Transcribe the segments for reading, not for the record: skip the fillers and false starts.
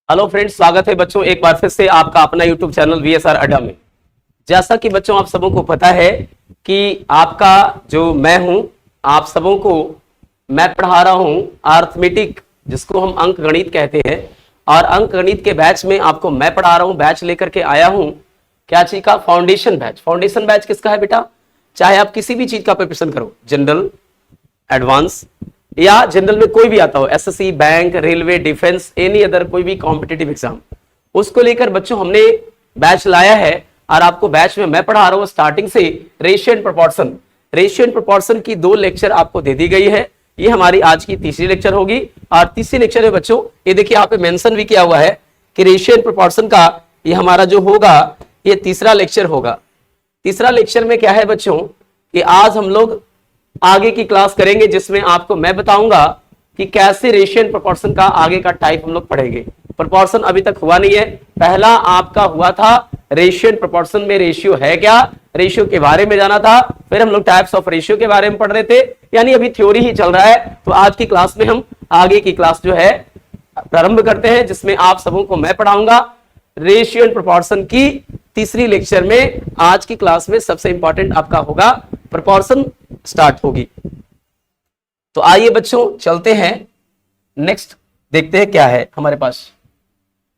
Hello friends, स्वागत है बच्चों एक बार फिर से आपका अपना यूट्यूब चैनल वीएसआर अड्डा में। जैसा कि बच्चों आप सबों को पता है कि आपका जो मैं हूं, आप सबों को मैं पढ़ा रहा हूं अर्थमेटिक, जिसको हम अंक गणित कहते हैं। और अंक गणित के बैच में आपको मैं पढ़ा रहा हूं, बैच लेकर के आया हूं क्या चीज का? Foundation batch. फाउंडेशन बैच किसका है बेटा? चाहे आप किसी भी चीज का प्रिपरेशन करो, जनरल, एडवांस या जनरल में कोई भी आता हो, SSC, bank, railway, defence, any other कोई भी कॉम्पिटिटिव एग्जाम, उसको लेकर बच्चों हमने बैच लाया है। और आपको बैच में मैं पढ़ा रहा हूं स्टार्टिंग से ratio and proportion. Ratio and proportion की 2 लेक्चर आपको दे दी गई है। ये हमारी आज की तीसरी लेक्चर होगी। और तीसरी लेक्चर में बच्चों ये देखिए यहाँ पे मेंशन भी किया हुआ है कि रेशियो एंड प्रोपोर्शन का ये हमारा जो होगा ये तीसरा लेक्चर होगा। तीसरा लेक्चर में क्या है बच्चों कि आज हम लोग आगे की क्लास करेंगे, जिसमें आपको मैं बताऊंगा कि कैसे रेशियो एंड प्रोपोर्शन का आगे का टाइप हम लोग पढ़ेंगे। प्रोपोर्शन अभी तक हुआ नहीं है, पहला आपका हुआ था रेशियो एंड प्रोपोर्शन में रेशियो है क्या, रेशियो के बारे में जाना था। फिर हम लोग टाइप्स ऑफ रेशियो के बारे में पढ़ रहे थे, यानी अभी थ्योरी ही चल रहा है। तो आज की क्लास में हम आगे की क्लास जो है प्रारंभ करते हैं, जिसमें आप सबों को मैं पढ़ाऊंगा रेशियो एंड प्रोपोर्शन की तीसरी लेक्चर में। आज की क्लास में सबसे इंपॉर्टेंट आपका होगा प्रोपोर्शन स्टार्ट होगी। तो आइए बच्चों चलते हैं, नेक्स्ट देखते हैं क्या है हमारे पास।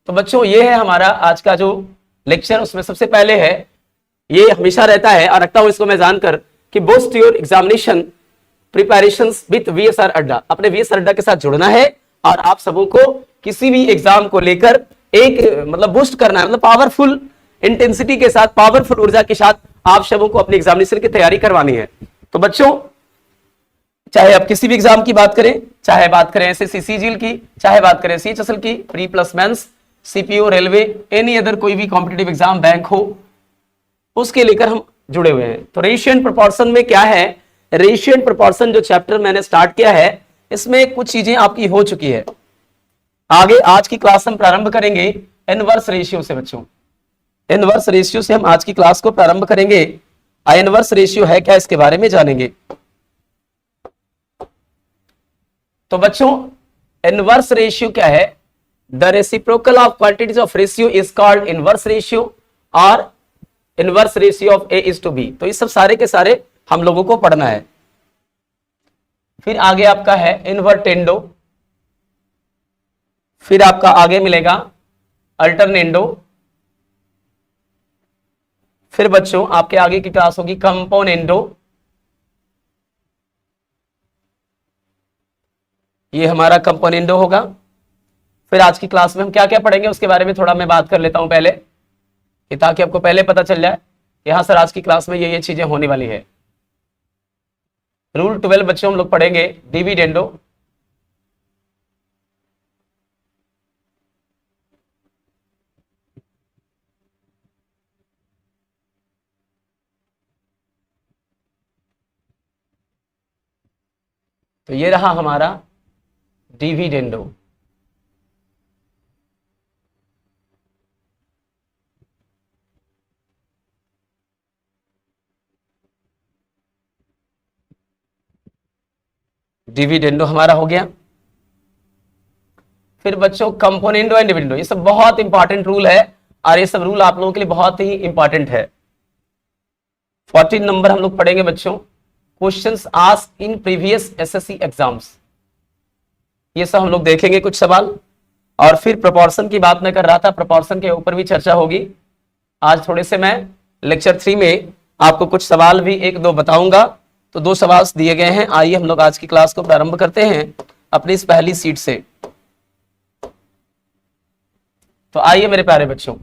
तो बच्चों ये है हमारा आज का जो लेक्चर। उसमें सबसे पहले है, ये हमेशा रहता है और रखता हूं इसको मैं जानकर कि boost your examination preparations with VSR अड्डा। अपने वीएसआर अड्डा के साथ जुड़ना है और आप सबों को किसी भी एग्जाम को लेकर एक मतलब बूस्ट करना है, मतलब पावरफुल इंटेंसिटी के साथ, पावरफुल ऊर्जा के साथ आप सबों को अपनी एग्जामिनेशन की तैयारी करवानी है। तो बच्चों चाहे आप किसी भी एग्जाम की बात करें, चाहे बात करें एसएससी सीजीएल की, चाहे बात करें सीएचएसएल की, pre plus mains, CPO, railway, any other कोई भी कॉम्पिटिटिव एग्जाम, बैंक हो, उसके लेकर हम जुड़े हुए हैं। तो रेशियो एंड प्रोपोर्शन में क्या है, रेशियो एंड प्रोपोर्शन जो चैप्टर मैंने स्टार्ट किया है, इसमें कुछ चीजें आपकी हो चुकी है। आगे आज की क्लास हम प्रारंभ करेंगे इनवर्स रेशियो से। बच्चों इनवर्स रेशियो से हम आज की क्लास को प्रारंभ करेंगे। इनवर्स रेशियो है क्या, इसके बारे में जानेंगे। तो बच्चों इनवर्स रेशियो क्या है? The reciprocal of quantities of ratio is called inverse ratio और inverse ratio of A is to B. तो ये सब सारे के सारे हम लोगों को पढ़ना है। फिर आगे आपका है इनवर्टेंडो, फिर आपका आगे मिलेगा अल्टरनेंडो, फिर बच्चों आपके आगे की क्लास होगी कंपोनेंडो, ये हमारा कंपोनेंडो होगा। फिर आज की क्लास में हम क्या क्या पढ़ेंगे उसके बारे में थोड़ा मैं बात कर लेता हूं पहले, ताकि आपको पहले पता चल जाए कि हाँ सर आज की क्लास में ये चीजें होने वाली है। रूल 12 बच्चों हम लोग पढ़ेंगे डिविडेंडो, तो ये रहा हमारा डिविडेंडो। डिविडेंडो हमारा हो गया। फिर बच्चों कंपोनेंडो एंड डिविडेंडो, ये सब बहुत इंपॉर्टेंट रूल है और ये सब रूल आप लोगों के लिए बहुत ही इंपॉर्टेंट है। 14 नंबर हम लोग पढ़ेंगे बच्चों, questions asked in previous SSC exams. ये सब हम लोग देखेंगे कुछ सवाल। और फिर प्रोपोर्शन की बात मैं कर रहा था, प्रोपोर्शन के ऊपर भी चर्चा होगी। आज थोड़े से मैं लेक्चर 3 में आपको कुछ सवाल भी 1-2 बताऊंगा। तो 2 सवाल दिए गए हैं। आइए हम लोग आज की क्लास को प्रारंभ करते हैं अपनी इस पहली सीट से। तो आइए मेरे प्यारे बच्चों,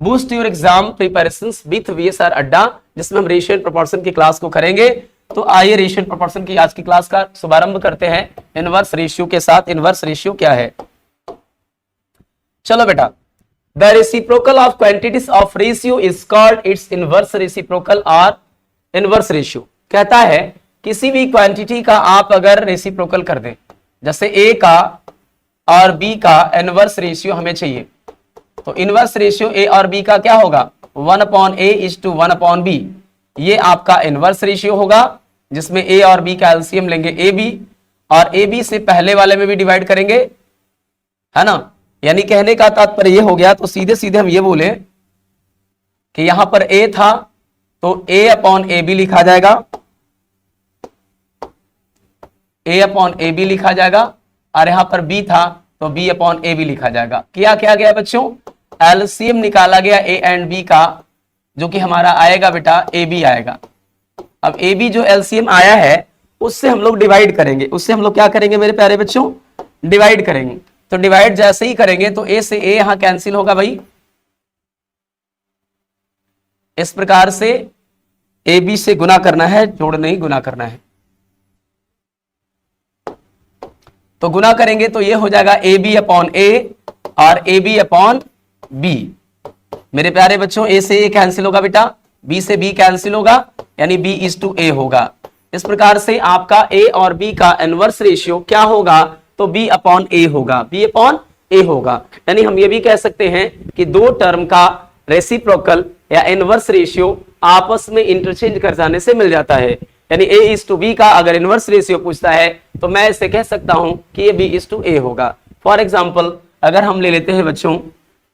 boost your exam preparations with VSR अड्डा, जिसमें हम रेशियो एंड प्रोपोर्शन की क्लास को करेंगे। तो आइए रेशियो एंड प्रोपोर्शन की आज की क्लास का शुभारंभ करते हैं इनवर्स रेशियो के साथ। इनवर्स रेशियो क्या है? चलो बेटा, the reciprocal of quantities of ratio is called its inverse reciprocal और इनवर्स रेशियो। कहता है किसी भी क्वांटिटी का आप अगर रेसिप्रोकल कर दें, जैसे ए का और बी का इनवर्स रेशियो हमें चाहिए, तो इनवर्स रेशियो ए और बी का क्या होगा? 1/a is to 1/b। ये आपका इनवर्स रेशियो होगा, जिसमें ए और बी का एलसीएम लेंगे ए बी, और ए बी से पहले वाले में भी डिवाइड करेंगे, है ना, यानी कहने का तात्पर्य ये हो गया, तो सीधे सीधे हम ये बोले कि यहां पर a था तो a अपॉन ए बी लिखा जाएगा, a अपॉन ए बी लिखा जाएगा, और यहां पर b था तो b अपॉन ए बी लिखा जाएगा। क्या क्या गया बच्चों, एलसीएम निकाला गया a एंड b का, जो कि हमारा आएगा बेटा ए बी आएगा। अब ए बी जो एलसीएम आया है उससे हम लोग डिवाइड करेंगे, उससे हम लोग क्या करेंगे मेरे प्यारे बच्चों, डिवाइड करेंगे। तो डिवाइड जैसे ही करेंगे तो ए से ए यहां कैंसिल होगा भाई, इस प्रकार से ए बी से गुना करना है, जोड़ नहीं गुना करना है। तो गुना करेंगे तो ये हो जाएगा ए बी अपॉन ए और ए बी अपॉन बी। मेरे प्यारे बच्चों ए से ए कैंसिल होगा बेटा, बी से बी कैंसिल होगा, यानी बी इज टू ए होगा। इस प्रकार से आपका ए और बी का इनवर्स रेशियो क्या होगा, तो बी अपॉन ए होगा, बी अपॉन ए होगा। यानी हम ये भी कह सकते हैं कि दो टर्म का रेसिप्रोकल या इनवर्स रेशियो आपस में इंटरचेंज कर जाने से मिल जाता है। यानी ए इज टू बी का अगर इनवर्स रेशियो पूछता है तो मैं इसे कह सकता हूं कि ये बी इज टू ए होगा। फॉर एग्जाम्पल अगर हम ले लेते हैं बच्चों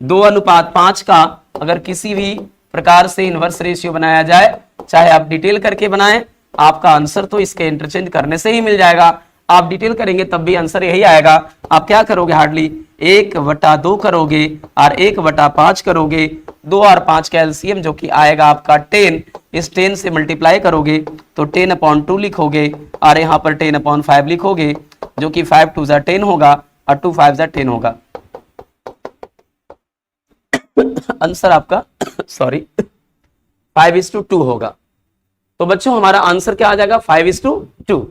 2:5 का अगर किसी भी प्रकार से इनवर्स रेशियो बनाया जाए, चाहे आप डिटेल करके बनाएं, आपका आंसर तो इसके इंटरचेंज करने से ही मिल जाएगा। आप डिटेल करेंगे तब भी आंसर यही आएगा। आप क्या करोगे, हार्डली 1/2 करोगे और 1/5 करोगे, 2 और 5 का एलसीएम जो कि आएगा आपका 10, इस 10 से मल्टीप्लाई करोगे तो 10/2 लिखोगे और यहाँ पर 10/5 लिखोगे, जो कि 5 2 10 होगा और 2 5 10 होगा। आंसर आपका सॉरी 5:2 होगा। तो बच्चों हमारा आंसर क्या आ जाएगा, 5:2।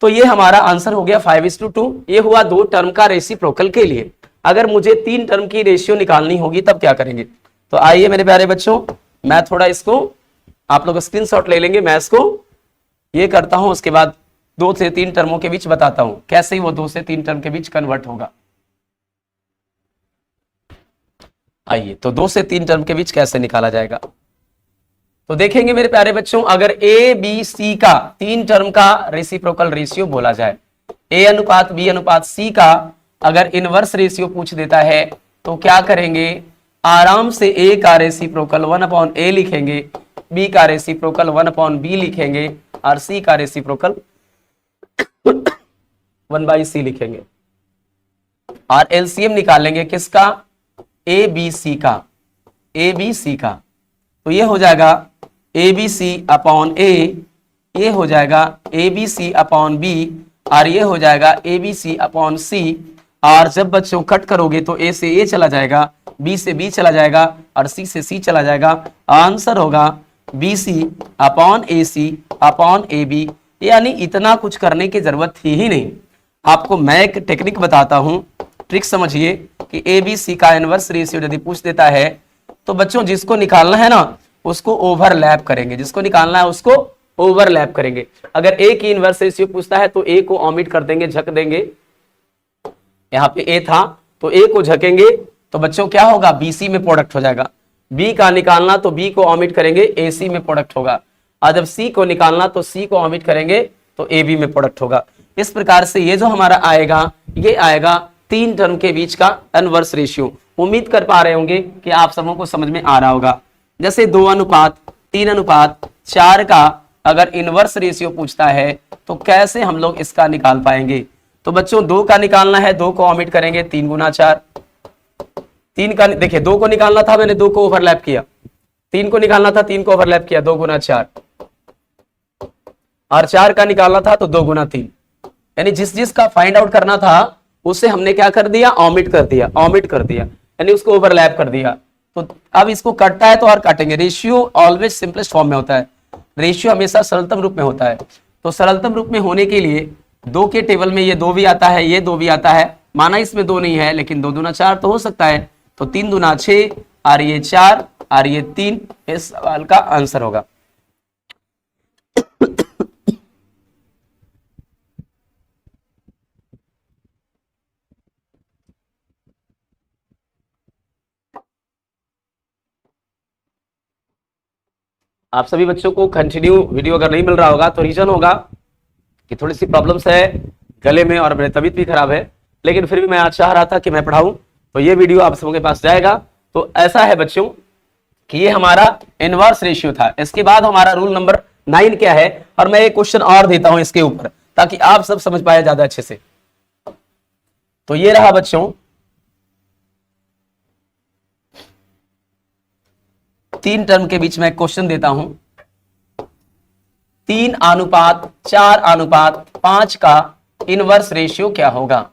तो ये हमारा आंसर हो गया 5:2। ये हुआ दो टर्म का रेसिप्रोकल के लिए। अगर मुझे 3 टर्म की रेशियो निकालनी होगी तब क्या करेंगे, तो आइए मेरे प्यारे बच्चों मैं थोड़ा इसको, आप लोग स्क्रीनशॉट ले लेंगे, मैं इसको ये करता हूं, उसके बाद 2 से 3 टर्मों के बीच बताता हूं कैसे वो 2 से 3 टर्म के बीच कन्वर्ट होगा। आइए तो 2 से 3 टर्म के बीच कैसे निकाला जाएगा, तो देखेंगे मेरे प्यारे बच्चों, अगर ए बी सी का 3 टर्म का रेसिप्रोकल रेशियो बोला जाए, ए अनुपात बी अनुपात सी का अगर इनवर्स रेशियो पूछ देता है तो क्या करेंगे, आराम से ए का रेसिप्रोकल 1/a लिखेंगे, बी का रेसिप्रोकल 1/b लिखेंगे और सी का रेसिप्रोकल 1/c लिखेंगे और एलसीएम निकालेंगे किसका, ए बी सी का, ए बी सी का। तो ये हो जाएगा ए बी सी अपॉन ए, ये हो जाएगा A B C upon B और ये हो जाएगा ए बी सी अपॉन सी। और जब बच्चों कट करोगे तो ए से ए चला जाएगा, बी से बी चला जाएगा और सी से सी चला जाएगा। आंसर होगा B C upon A C upon A B. यानी इतना कुछ करने की जरूरत थी ही नहीं। आपको मैं एक टेक्निक बताता हूं, ट्रिक समझिए कि ए बी सी का इनवर्स रेशियो यदि पूछ देता है तो बच्चों जिसको निकालना है ना उसको ओवरलैप करेंगे, जिसको निकालना है उसको ओवरलैप करेंगे। अगर ए की इनवर्स रेशियो पूछता है तो ए को ओमिट कर देंगे, झक देंगे, यहाँ पे ए था तो ए को झकेंगे, तो बच्चों क्या होगा, बीसी में प्रोडक्ट हो जाएगा। बी का निकालना तो बी को ओमिट करेंगे, एसी में प्रोडक्ट होगा। और जब सी को निकालना तो सी को ओमिट करेंगे तो ए बी में प्रोडक्ट होगा। इस प्रकार से ये जो हमारा आएगा ये आएगा 3 टर्म के बीच का इनवर्स रेशियो। उम्मीद कर पा रहे होंगे कि आप सबों को समझ में आ रहा होगा। जैसे 2:3:4 का अगर इनवर्स रेशियो पूछता है तो कैसे हम लोग इसका निकाल पाएंगे, तो बच्चों 2 का निकालना है, 2 को ओमिट करेंगे, 3 गुना 4। 3 का देखिए 2 को निकालना था, मैंने 2 को ओवरलैप किया, 3 को निकालना था, 3 को ओवरलैप किया, 2 गुना 4। और 4 का निकालना था तो 2 गुना 3। यानी जिस जिस का फाइंड आउट करना था उसे हमने क्या कर दिया, ओमिट कर दिया, ओमिट कर दिया, यानी उसको ओवरलैप कर दिया। तो अब इसको कटता है तो और काटेंगे। रेशियो ऑलवेज सिंपलेस्ट फॉर्म में होता है, रेशियो हमेशा सरलतम रूप में होता है। तो सरलतम रूप में होने के लिए 2 के टेबल में ये 2 भी आता है, ये 2 भी आता है, माना इसमें 2 नहीं है लेकिन 2 दूना 4 तो हो सकता है। तो 3 दूना 6 और ये 4 और ये 3 इस सवाल का आंसर होगा। आप सभी बच्चों को कंटिन्यू वीडियो अगर नहीं मिल रहा होगा तो रीजन होगा कि थोड़ी सी प्रॉब्लम्स है गले में और मेरी तबीयत भी खराब है, लेकिन फिर भी मैं आज चाह रहा था कि मैं पढ़ाऊं, तो ये वीडियो आप सबों के पास जाएगा। तो ऐसा है बच्चों कि ये हमारा इनवर्स रेशियो था। इसके बाद हमारा रूल नंबर 9 क्या है, और मैं एक क्वेश्चन और देता हूं इसके ऊपर ताकि आप सब समझ पाए ज्यादा अच्छे से। तो ये रहा बच्चों 3 टर्म के बीच में क्वेश्चन देता हूं। 3:4:5 का इनवर्स रेशियो क्या होगा?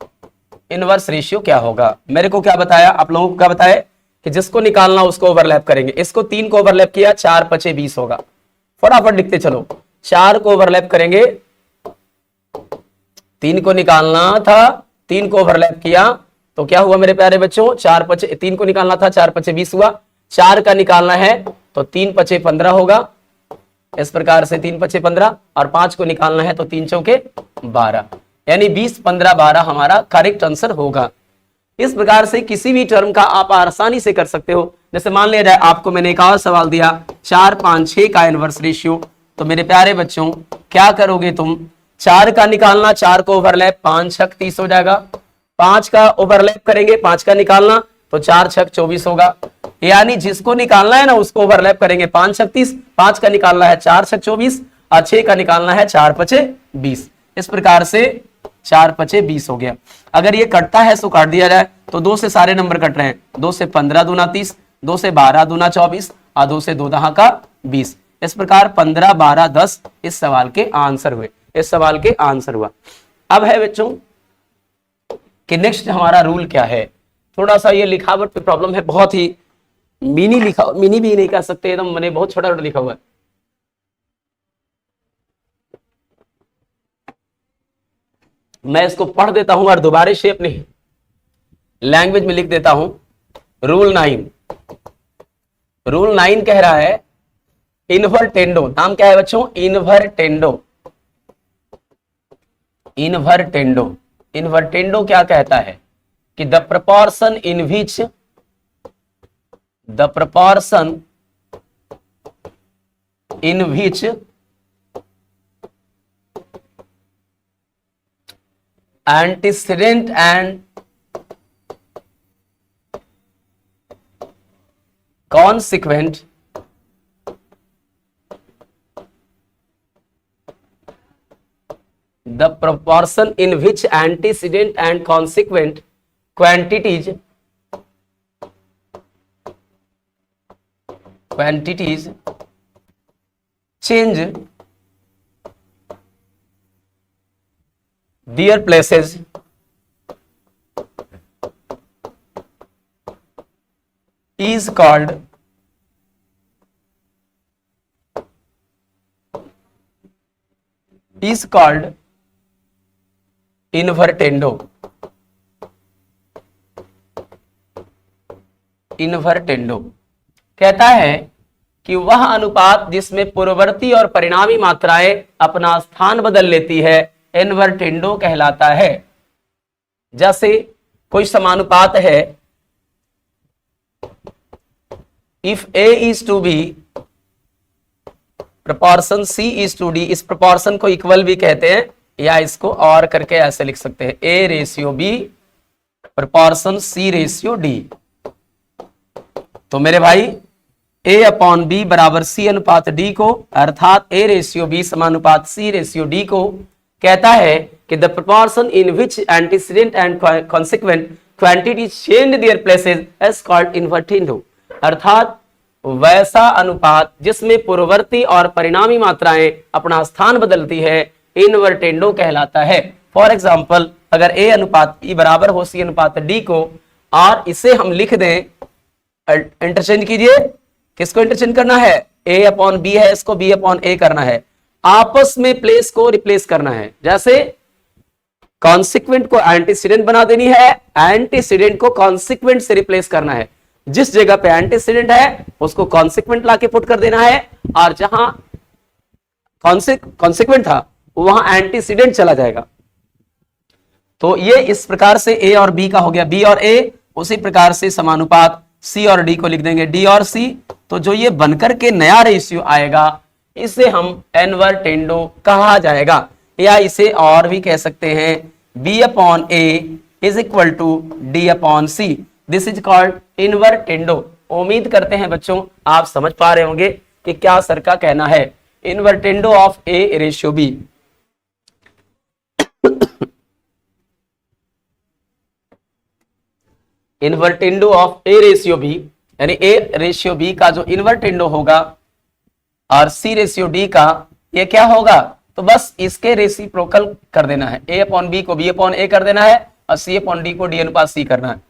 इनवर्स रेशियो क्या होगा? मेरे को क्या बताया, आप लोगों को क्या बताया कि जिसको निकालना उसको ओवरलैप करेंगे। इसको 3 को ओवरलैप किया, 4×5=20 होगा। फटाफट लिखते चलो। 4 को ओवरलैप करेंगे, 3 को निकालना था, 3 को ओवरलैप किया तो क्या हुआ मेरे प्यारे बच्चों? 3 को निकालना था, 4×5=20 हुआ। 4 का निकालना है तो 3×5=15 होगा। इस प्रकार से 3×5=15, और 5 को निकालना है तो 3×4=12, यानी 20, 15, 12 हमारा करेक्ट आंसर होगा। इस प्रकार से किसी भी टर्म का आप आसानी से कर सकते हो। जैसे मान लिया जाए आपको मैंने एक और सवाल दिया 4, 5, 6 का इनवर्स रेशियो, तो मेरे प्यारे बच्चों क्या करोगे तुम? 4 का निकालना, 4 को ओवरलैप, 5×6=30 हो जाएगा। 5 का ओवरलैप करेंगे, 5 का निकालना तो 4×6=24 होगा। यानी जिसको निकालना है ना उसको ओवरलैप करेंगे, 5×6=30, 5 का निकालना है 4×6=24, और 6 का निकालना है 4×5=20। इस प्रकार से 4×5=20 हो गया। अगर ये कटता है तो काट दिया जाए, तो 2 से सारे नंबर कट रहे हैं। 2 से 15 दूना 30, 2 से 12 दूना 24, और 2 से 2 दहा का 20। इस प्रकार 15, 12, 10 इस सवाल के आंसर हुए। इस सवाल के आंसर हुआ। अब है बच्चों कि नेक्स्ट हमारा रूल क्या है। थोड़ा सा ये लिखावट पे प्रॉब्लम है, बहुत ही मिनी लिखा, मिनी भी नहीं कह सकते, एकदम मैंने बहुत छोटा छोटा लिखा हुआ है। मैं इसको पढ़ देता हूं और दोबारा से अपनी लैंग्वेज में लिख देता हूं। रूल 9 कह रहा है इनवर्टेंडो। नाम क्या है बच्चों? इनवर्टेंडो। इनवर्टेंडो क्या कहता है कि the proportion in which antecedent and consequent the proportion in which antecedent and consequent quantities change their places is called invertendo। कहता है कि वह अनुपात जिसमें पूर्ववर्ती और परिणामी मात्राएं अपना स्थान बदल लेती है इनवर्टेंडो कहलाता है। जैसे कोई समानुपात है, if A is to B proportion C is to D, इस प्रोपोर्शन को इक्वल भी कहते हैं, या इसको और करके ऐसे लिख सकते हैं A/B प्रोपोर्शन C/D। तो मेरे भाई A/B बराबर C/D को, अर्थात A/B समानुपात C/D को कहता है कि the proportion in which antecedent and consequent quantity change their places is called invertendo. अर्थात वैसा अनुपात जिसमें पूर्ववर्ती और परिणामी मात्राएं अपना स्थान बदलती है इनवर्टेंडो कहलाता है। फॉर एग्जाम्पल अगर A/E बराबर हो C/D को, और इसे हम लिख दें, इंटरचेंज कीजिए, किसको इंटरचेंज करना है? A/B है, इसको B/A करना है, आपस में प्लेस को रिप्लेस करना है। जैसे कॉन्सिक्वेंट को एंटीसीडेंट बना देनी है, एंटीसीडेंट को कॉन्सिक्वेंट से रिप्लेस करना है। जिस जगह पे एंटीसीडेंट है उसको कॉन्सिक्वेंट लाके पुट कर देना है, और जहां कॉन्सिक्वेंट था वहां एंटीसीडेंट चला जाएगा। तो ये इस प्रकार से A और B का हो गया, B और A। उसी प्रकार से समानुपात C और D को लिख देंगे D और C। तो जो ये बनकर के नया रेशियो आएगा इसे हम इनवर्टेंडो कहा जाएगा, या इसे और भी कह सकते हैं B/A is equal to D upon C. This is called invertendo. उम्मीद करते हैं बच्चों आप समझ पा रहे होंगे कि क्या सर का कहना है। Invertendo of A ratio B. Invertendo of A ratio B, यानी ए रेशियो बी का जो इन्वर्टेंडो होगा और सी रेशियो डी का ये क्या होगा, तो बस इसके रेसिप्रोकल कर देना है। ए अपॉन बी को बी अपॉन ए कर देना है और सी अपॉन डी को डी अनुपात सी करना है।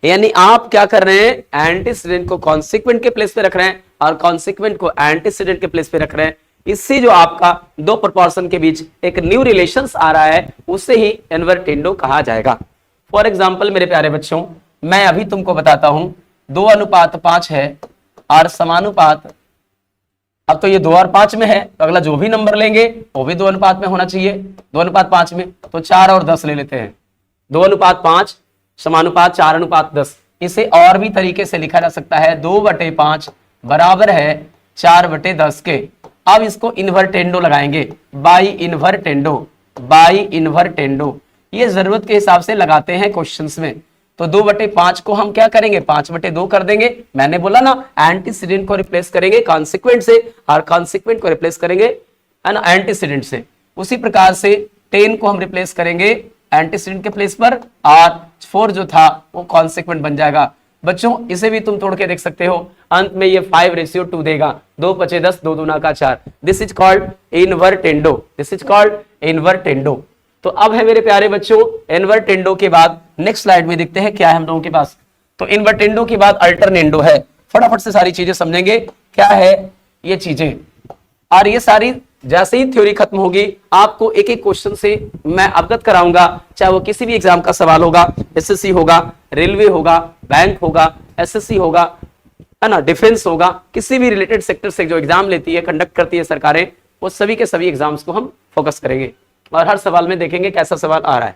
यानी आप क्या कर रहे हैं, एंटीसीडेंट को कॉन्सिक्वेंट के प्लेस पे रख रहे हैं और कॉन्सिक्वेंट को एंटीसीडेंट के प्लेस पे रख रहे हैं। इससे जो आपका दो प्रोपोर्शन के बीच एक न्यू रिलेशंस आ रहा है उसे ही इन्वर्टेंडो कहा जाएगा। फॉर एग्जाम्पल मेरे प्यारे बच्चों, मैं अभी तुमको बताता हूं 2:5 है और समानुपात, अब तो ये 2 और 5 में है, तो अगला जो भी नंबर लेंगे वो भी 2 अनुपात में होना चाहिए। 2:5 में तो 4 और 10 ले लेते हैं। 2:5 समानुपात 4:10। इसे और भी तरीके से लिखा जा सकता है 2/5 बराबर है 4/10 के। अब इसको इन्वर्टेंडो लगाएंगे, बाई इन्वर्टेंडो। ये जरूरत के हिसाब से लगाते हैं क्वेश्चंस में। तो 2/5 को हम क्या करेंगे, 5/2 कर देंगे। मैंने बोला ना एंटीसीडेंट को रिप्लेस करेंगे कॉन्सिक्वेंट से और कॉन्सिक्वेंट को रिप्लेस करेंगे है ना एंटीसीडेंट से। उसी प्रकार से 10 को हम रिप्लेस करेंगे एंटीसीडेंट के प्लेस पर और 4 जो था वो कॉन्सिक्वेंट बन जाएगा। बच्चों इसे भी तुम तोड़ के देख सकते हो, अंत में ये 5:2 देगा। 2 × 10 2 दूना का 4। This is called invertendo. तो अब है मेरे प्यारे बच्चों इन्वर्टेंडो के बाद नेक्स्ट स्लाइड में देखते हैं क्या है हम लोगों के पास। तो इन्वर्टेंडो के बाद अल्टरनेंडो है। फटाफट से सारी चीजें समझेंगे क्या है ये चीजें, और ये सारी जैसे ही थ्योरी खत्म होगी आपको एक एक क्वेश्चन से मैं अवगत कराऊंगा, चाहे वो किसी भी एग्जाम का सवाल होगा, एसएससी होगा, रेलवे होगा, बैंक होगा, एसएससी होगा, है ना, डिफेंस होगा, किसी भी रिलेटेड सेक्टर से जो एग्जाम लेती है, कंडक्ट करती है सरकारें, वो सभी के सभी एग्जाम्स को हम फोकस करेंगे और हर सवाल में देखेंगे कैसा सवाल आ रहा है।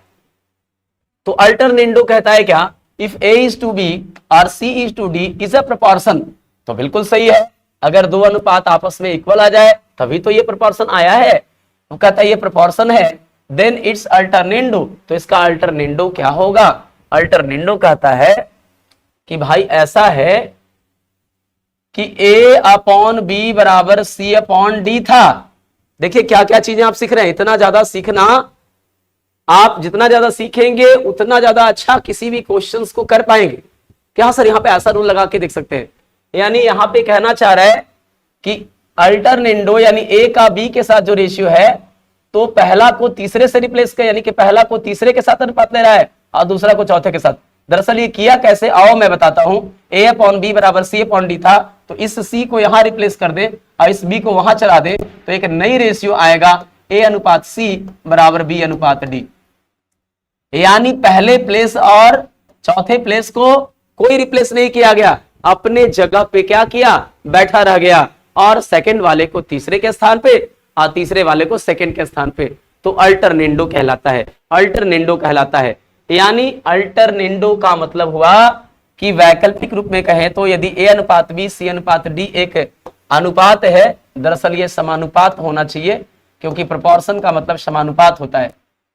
तो अल्टरनेंडो कहता है क्या, if A is to B और C is to D is a proportion. तो बिल्कुल सही है, अगर दो अनुपात आपस में इक्वल आ जाए तभी तो ये प्रोपोर्शन आया है। वो कहता है ये प्रोपोर्शन है, देन इट्स अल्टरनेंडो। तो इसका अल्टरनेंडो क्या होगा, अल्टरनेंडो कहता है कि भाई ऐसा है कि ए अपॉन बी बराबर सी अपॉन डी था। देखिए क्या क्या चीजें आप सीख रहे हैं, इतना ज्यादा सीखना, आप जितना ज्यादा सीखेंगे उतना ज्यादा अच्छा किसी भी क्वेश्चंस को कर पाएंगे। क्या सर यहाँ पे ऐसा रूल लगा के देख सकते हैं, यानी यहाँ पे कहना चाह रहा है कि अल्टरनेंडो यानी ए का बी के साथ जो रेशियो है, तो पहला को तीसरे से रिप्लेस कर, यानी कि पहला को तीसरे के साथ अनुपात ले रहा है और दूसरा को चौथे के साथ। दरअसल ये किया कैसे, आओ मैं बताता हूं। ए अपॉन बी बराबर सी अपॉन डी था, तो इस सी को यहां रिप्लेस कर दे और इस बी को वहां चला दे, तो एक नई रेशियो आएगा ए अनुपात सी बराबर बी अनुपात डी। यानी पहले प्लेस और चौथे प्लेस को कोई रिप्लेस नहीं किया गया, अपने जगह पे क्या किया, बैठा रह गया, और सेकंड वाले को तीसरे के स्थान पे और तीसरे वाले को सेकंड के स्थान पे। तो अल्टरनेंडो कहलाता है, अल्टरनेंडो कहलाता है। यानी अल्टरनेंडो का मतलब हुआ कि वैकल्पिक रूप में कहें तो यदि ए अनुपात बी सी अनुपात डी एक अनुपात है, दरअसल ये समानुपात होना चाहिए क्योंकि प्रोपोर्शन का मतलब समानुपात होता है।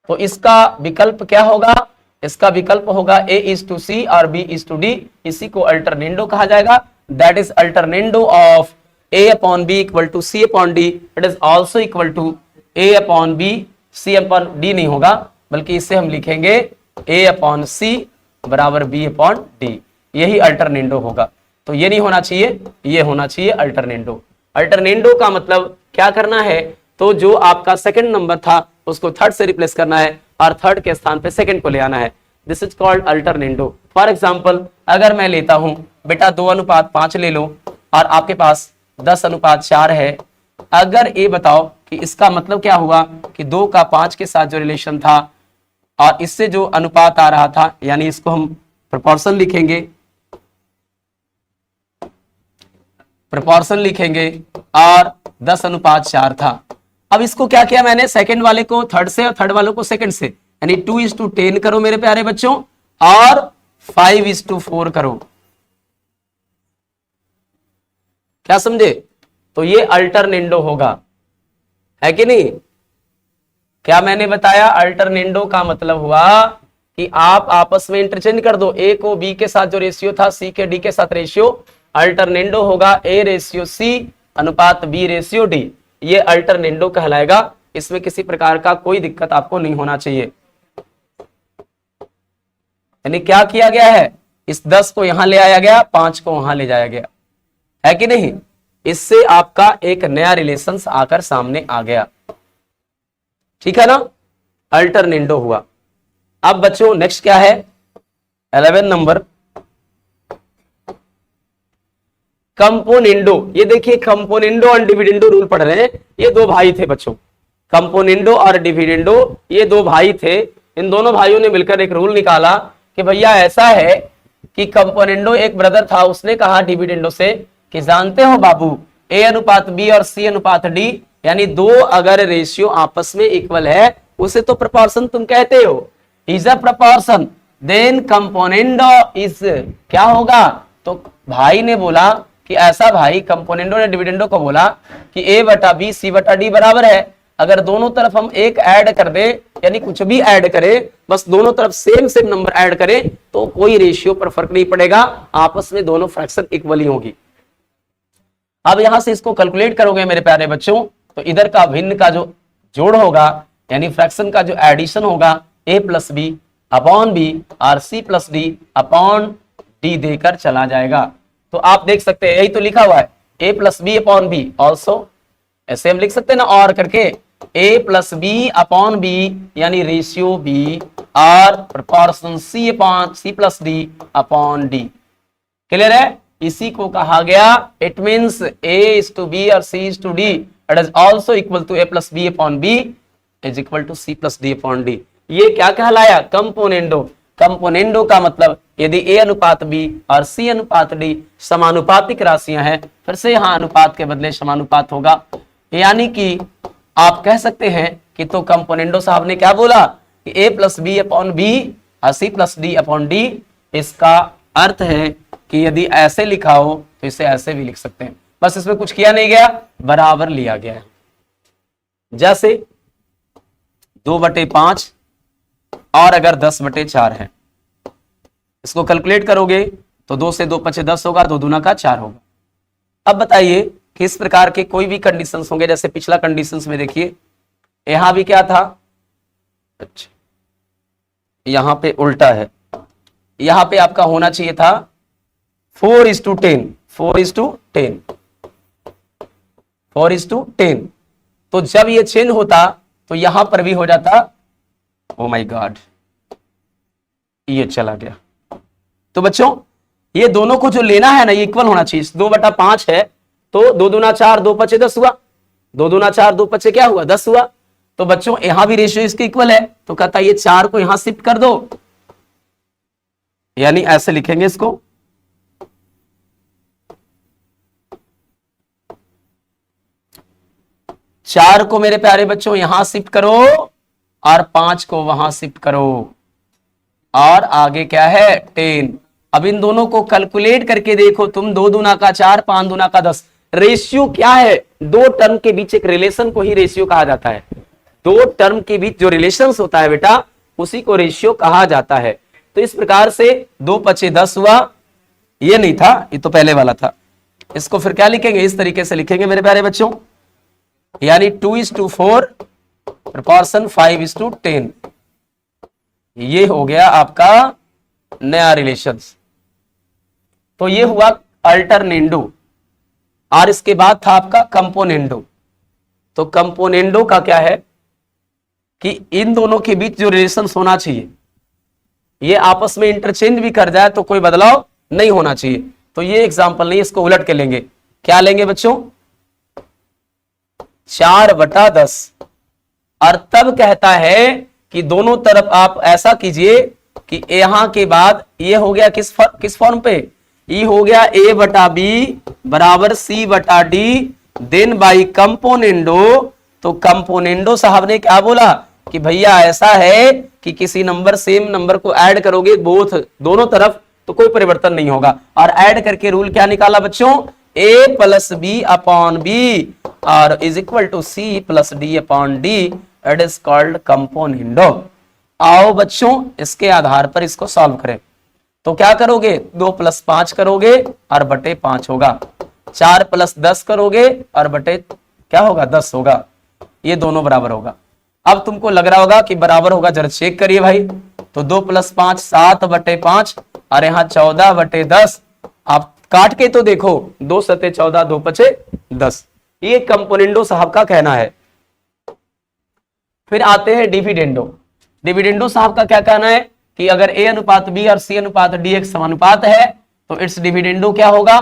तो इसका विकल्प क्या होगा, इसका विकल्प होगा ए इज टू सी और बी इज टू डी। इसी को अल्टरनेंडो कहा जाएगा। That is alternendo of A upon B equal to C upon D. It is also equal to A upon B C upon D नहीं होगा, बल्कि इसे हम लिखेंगे ए अपॉन सी बराबर बी अपॉन डी। यही अल्टरनेंडो होगा। तो ये नहीं होना चाहिए, ये होना चाहिए अल्टरनेंडो। अल्टरनेंडो का मतलब क्या करना है, तो जो आपका सेकंड नंबर था उसको थर्ड से रिप्लेस करना है और थर्ड के स्थान पे सेकंड को ले आना है। This is called alternendo. For example अगर मैं लेता हूं बेटा 2:5 ले लो और आपके पास 10:4 है, अगर ये बताओ कि इसका मतलब क्या हुआ कि 2 का 5 के साथ जो रिलेशन था और इससे जो अनुपात आ रहा था, यानी इसको हम प्रोपोर्शन लिखेंगे, प्रोपोर्शन लिखेंगे और 10:4 था। अब इसको क्या किया मैंने, सेकंड वाले को थर्ड से और थर्ड वालों को सेकंड से, यानी 2:10 करो मेरे प्यारे बच्चों और 5:4 करो। क्या समझे, तो ये अल्टरनेंडो होगा, है कि नहीं। क्या मैंने बताया, अल्टरनेंडो का मतलब हुआ कि आप आपस में इंटरचेंज कर दो, ए को बी के साथ जो रेशियो था, सी के डी के साथ रेशियो अल्टरनेंडो होगा, ए रेशियो सी अनुपात बी रेशियो डी, ये अल्टरनेंडो कहलाएगा। इसमें किसी प्रकार का कोई दिक्कत आपको नहीं होना चाहिए। यानी क्या किया गया है, इस 10 को यहां ले आया गया, 5 को वहां ले जाया गया, है कि नहीं। इससे आपका एक नया रिलेशंस आकर सामने आ गया, ठीक है ना, अल्टरनेंडो हुआ। अब बच्चों नेक्स्ट क्या है, 11 नंबर कंपोनेंडो। ये देखिए कंपोनेंडो और डिविडेंडो रूल पढ़ रहे हैं। ये दो भाई थे बच्चों, कंपोनेंडो और डिविडेंडो, ये दो भाई थे। इन दोनों भाइयों ने मिलकर एक रूल निकाला कि भैया ऐसा है कि कंपोनेंडो एक ब्रदर था, उसने कहा डिविडेंडो से कि जानते हो बाबू, ए अनुपात बी और सी अनुपात डी, यानी दो अगर रेशियो आपस में इक्वल है उसे तो प्रोपोर्शन तुम कहते हो, is a proportion, then componendo is क्या होगा। तो भाई ने बोला कि ऐसा, भाई कंपोनेंडो ने डिविडेंडो को बोला कि ए बटा बी सी बटा डी बराबर है। अगर दोनों तरफ हम एक ऐड कर दे, यानी कुछ भी ऐड करें, बस दोनों तरफ सेम सेम नंबर ऐड करें तो कोई रेशियो पर फर्क नहीं पड़ेगा, आपस में दोनों फ्रैक्शन इक्वल ही होगी। अब यहां से इसको कैलकुलेट करोगे मेरे प्यारे बच्चों, तो इधर का भिन्न का जो जोड़ होगा, यानी फ्रैक्शन का जो एडिशन होगा, A plus B upon B और C plus D upon D देकर चला जाएगा। तो आप देख सकते हैं, यही तो लिखा हुआ है, A plus B upon B also, ऐसे हम लिख सकते हैं ना, और करके A plus B upon B यानी रेशियो बी और proportion C upon C plus D upon D. Clear है, इसी को कहा गया, it means A is to B और C is to D, it is also equal to A plus B upon B is equal to C plus D upon D. ये क्या कहलाया, componendo. Componendo का मतलब यदि ए अनुपात बी और सी अनुपात डी समानुपातिक राशियां हैं, फिर से यहां अनुपात के बदले समानुपात होगा। यानी कि आप कह सकते हैं कि तो कंपोनेंडो साहब ने क्या बोला कि A plus B upon B और C plus D upon D, इसका अर्थ है कि यदि ऐसे लिखा हो तो इसे ऐसे भी लिख सकते हैं, बस इसमें कुछ किया नहीं गया, बराबर लिया गया है। जैसे 2/5 और अगर 10/4 है, इसको कैलकुलेट करोगे तो 2 से 2 × 10 होगा, 2 दूना का 4 होगा। अब बताइए कि इस प्रकार के कोई भी कंडीशंस होंगे, जैसे पिछला कंडीशंस में देखिए यहां भी क्या था, अच्छा यहां पे उल्टा है, यहां पे आपका होना चाहिए था 4:10, 4:10, 4:10। तो जब ये चेंज होता तो यहां पर भी हो जाता, ओ माय गॉड, ये चला गया। तो बच्चों ये दोनों को जो लेना है ना, ये इक्वल होना चाहिए। 2/5 है तो 2 दूना 4, 2 × 10 हुआ, 2 दूना 4, 2 × क्या हुआ, 10 हुआ। तो बच्चों यहां भी रेशियो इसके इक्वल है, तो कहता है ये 4 को यहां शिफ्ट कर दो, यानी ऐसे लिखेंगे इसको, चार को मेरे प्यारे बच्चों यहां शिफ्ट करो और 5 को वहां शिफ्ट करो, और आगे क्या है 10। अब इन दोनों को कैलकुलेट करके देखो तुम, 2 दूना का 4, 5 दूना का 10। रेशियो क्या है, दो टर्म के बीच एक रिलेशन को ही रेशियो कहा जाता है। दो टर्म के बीच जो रिलेशन होता है बेटा, उसी को रेशियो कहा जाता है। तो इस प्रकार से 2 × 10 हुआ, ये नहीं था, ये तो पहले वाला था। इसको फिर क्या लिखेंगे, इस तरीके से लिखेंगे मेरे प्यारे बच्चों, यानी 2:4 प्रोपोर्शन 5:10। ये हो गया आपका नया रिलेशंस। तो ये हुआ अल्टरनेंडो, और इसके बाद था आपका कंपोनेंडो। तो कंपोनेंडो का क्या है कि इन दोनों के बीच जो रिलेशन होना चाहिए, ये आपस में इंटरचेंज भी कर जाए तो कोई बदलाव नहीं होना चाहिए। तो ये एग्जांपल नहीं, इसको उलट के लेंगे। क्या लेंगे बच्चों, 4/10, और तब कहता है कि दोनों तरफ आप ऐसा कीजिए कि यहां के बाद ये हो गया किस फॉर्म पे, ये हो गया A/B बराबर C/D देन बाई कंपोनेंडो। तो कंपोनेंडो साहब ने क्या बोला कि भैया ऐसा है कि किसी नंबर सेम नंबर को ऐड करोगे बोथ दोनों तरफ तो कोई परिवर्तन नहीं होगा। और ऐड करके रूल क्या निकाला बच्चों, A + B अपॉन B और is equal to C + D upon D, it is called componendo. आओ बच्चों इसके आधार पर इसको सॉल्व करें। तो क्या करोगे, 2 + 5 करोगे और बटे 5 होगा, 4 + 10 करोगे और बटे क्या होगा 10 होगा, ये दोनों बराबर होगा। अब तुमको लग रहा होगा कि बराबर होगा, जरा चेक करिए भाई। तो 2 + 5 7/5 और यहाँ 14/10। आप काट के तो देखो, 2 × 14 2 × 10। ये कंपोनेंडो साहब का कहना है। फिर आते हैं डिविडेंडो। डिविडेंडो साहब का क्या कहना है कि अगर a अनुपात b और c अनुपात d एक समानुपात है तो इट्स डिविडेंडो क्या होगा।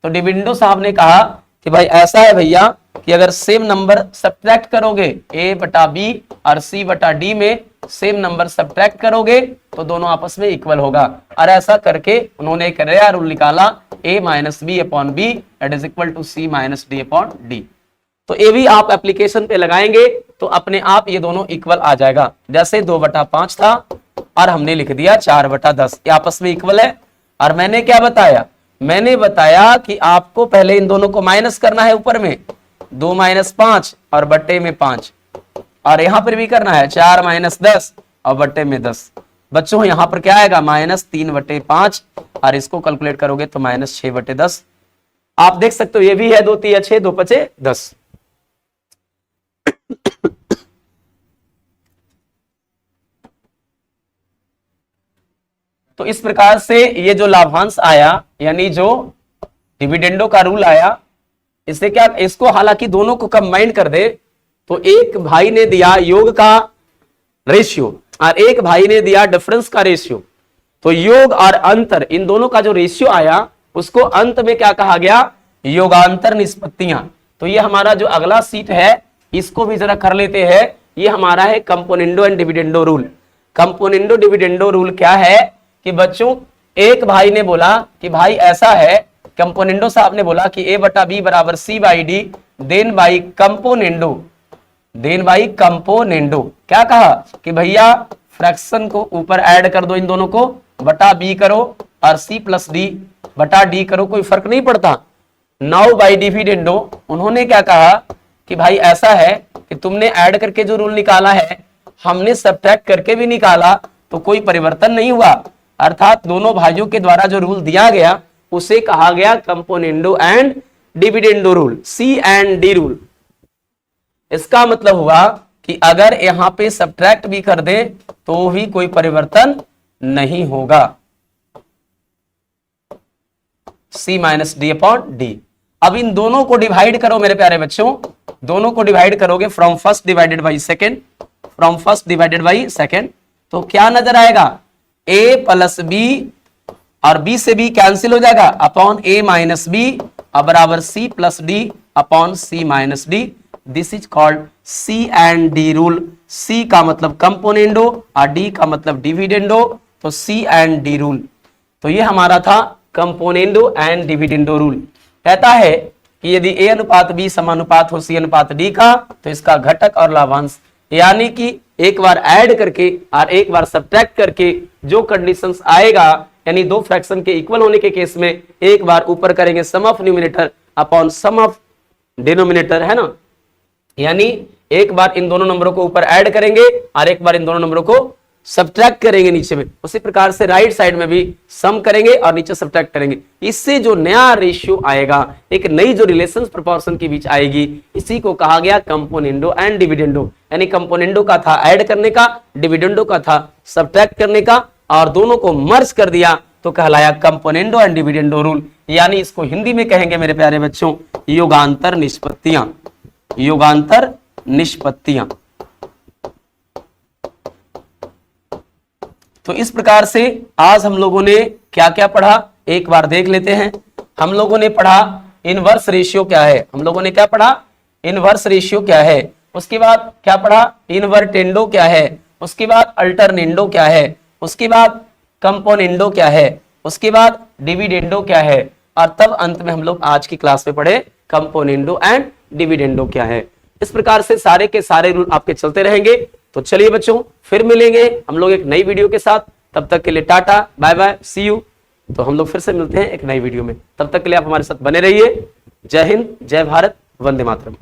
तो डिविडेंडो साहब ने कहा कि भाई ऐसा है भैया कि अगर सेम नंबर सब्ट्रैक्ट करोगे a/b और c/d में सेम नंबर सब्ट्रैक्ट करोगे तो दोनों आपस में इक्वल होगा। और ऐसा करके उन्होंने एक नया रूल निकाला, a - b/b = c - d/d। तो ये भी आप एप्लीकेशन पे लगाएंगे तो अपने आप ये दोनों इक्वल आ जाएगा। जैसे 2/5 था और हमने लिख दिया 4/10, ये आपस में इक्वल है। और मैंने क्या बताया, मैंने बताया कि आपको पहले इन दोनों को माइनस करना है, ऊपर में 2 - 5 और बट्टे में 5, और यहां पर भी करना है 4 - 10 और बट्टे में 10। बच्चों यहां पर क्या आएगा -3/5 और इसको कैलकुलेट करोगे तो -6/10। आप देख सकते हो ये भी है 2 × 3 = 6, 2 × 5 = 10। तो इस प्रकार से ये जो लाभांश आया यानी जो डिविडेंडो का रूल आया, इससे क्या, इसको हालांकि दोनों को कंबाइन कर दे तो एक भाई ने दिया योग का रेशियो और एक भाई ने दिया डिफरेंस का रेशियो। तो योग और अंतर, इन दोनों का जो रेशियो आया उसको अंत में क्या कहा गया, योगांतर निष्पत्तियां। तो ये हमारा जो अगला सीट है इसको भी जरा कर लेते हैं। ये हमारा है componendo and dividendo rule. Componendo dividendo rule क्या है कि बच्चों एक भाई ने बोला कि भाई ऐसा है, कंपोनेंडो साहब ने बोला कि a/b = c/d then by componendo क्या कहा कि भैया फ्रैक्शन को ऊपर ऐड कर दो, इन दोनों को बटा b करो और c + d/d करो, कोई फर्क नहीं पड़ता। नाउ बाई डिविडेंडो उन्होंने क्या कहा कि भाई ऐसा है कि तुमने ऐड करके जो रूल निकाला है हमने सब्ट्रैक्ट करके भी निकाला तो कोई परिवर्तन नहीं हुआ, अर्थात दोनों भाइयों के द्वारा जो रूल दिया गया उसे कहा गया componendo and dividendo rule, C and D rule. इसका मतलब हुआ कि अगर यहां पे सब्ट्रैक्ट भी कर दे तो भी कोई परिवर्तन नहीं होगा, C - d/d। अब इन दोनों को डिवाइड करो मेरे प्यारे बच्चों, दोनों को डिवाइड करोगे from first divided by second, तो क्या नजर आएगा, a + b और b से b कैंसिल हो जाएगा अपॉन a - b बराबर c + d upon c - d। This is called C and D rule. C का मतलब कंपोनेंडो और D का मतलब डिविडेंडो, तो C एंड D रूल। तो ये हमारा था कंपोनेंडो एंड डिविडेंडो रूल। कहता है कि यदि A अनुपात B समानुपात हो C अनुपात D का तो इसका घटक और लाभांश, यानी कि एक बार ऐड करके और एक बार सब्ट्रैक्ट करके जो कंडीशंस आएगा, यानी दो फ्रैक्शन के इक्वल होने के केस में एक बार ऊपर करेंगे sum of numerator upon sum of denominator, है ना, यानी एक बार इन दोनों नंबरों को ऊपर ऐड करेंगे और एक बार इन दोनों नंबरों को सब्ट्रैक्ट करेंगे नीचे में। उसी प्रकार से राइट साइड में भी सम करेंगे और नीचे सब्ट्रैक्ट करेंगे। इससे जो नया रेशियो आएगा, एक नई जो रिलेशंस प्रोपोर्शन के बीच आएगी, इसी को कहा गया कंपोनेंडो एंड डिविडेंडो। यानी कंपोनेंडो का था ऐड करने का, डिविडेंडो का था सब्ट्रैक्ट करने का, और दोनों को मर्ज कर दिया तो कहलाया कंपोनेंडो एंड डिविडेंडो रूल। यानी इसको हिंदी में कहेंगे मेरे प्यारे बच्चों योगांतर निष्पत्तियां, योगांतर निष्पत्तियां। तो इस प्रकार से आज हम लोगों ने क्या क्या पढ़ा एक बार देख लेते हैं। हम लोगों ने पढ़ा इनवर्स रेशियो क्या है, हम लोगों ने क्या पढ़ा, इनवर्स रेशियो क्या है, उसके बाद क्या पढ़ा, इनवर्टेंडो क्या है, उसके बाद अल्टरनेंडो क्या है, उसके बाद कंपोनेंडो क्या है, उसके बाद डिविडेंडो क्या है, और तब अंत में हम लोग आज की क्लास में पढ़े कंपोनेंडो एंड डिविडेंडो क्या है। इस प्रकार से सारे के सारे रूल आपके चलते रहेंगे। तो चलिए बच्चों फिर मिलेंगे हम लोग एक नई वीडियो के साथ, तब तक के लिए tata bye bye see you. तो हम लोग फिर से मिलते हैं एक नई वीडियो में, तब तक के लिए आप हमारे साथ बने रहिए। जय हिंद, जय भारत, वंदे मातरम।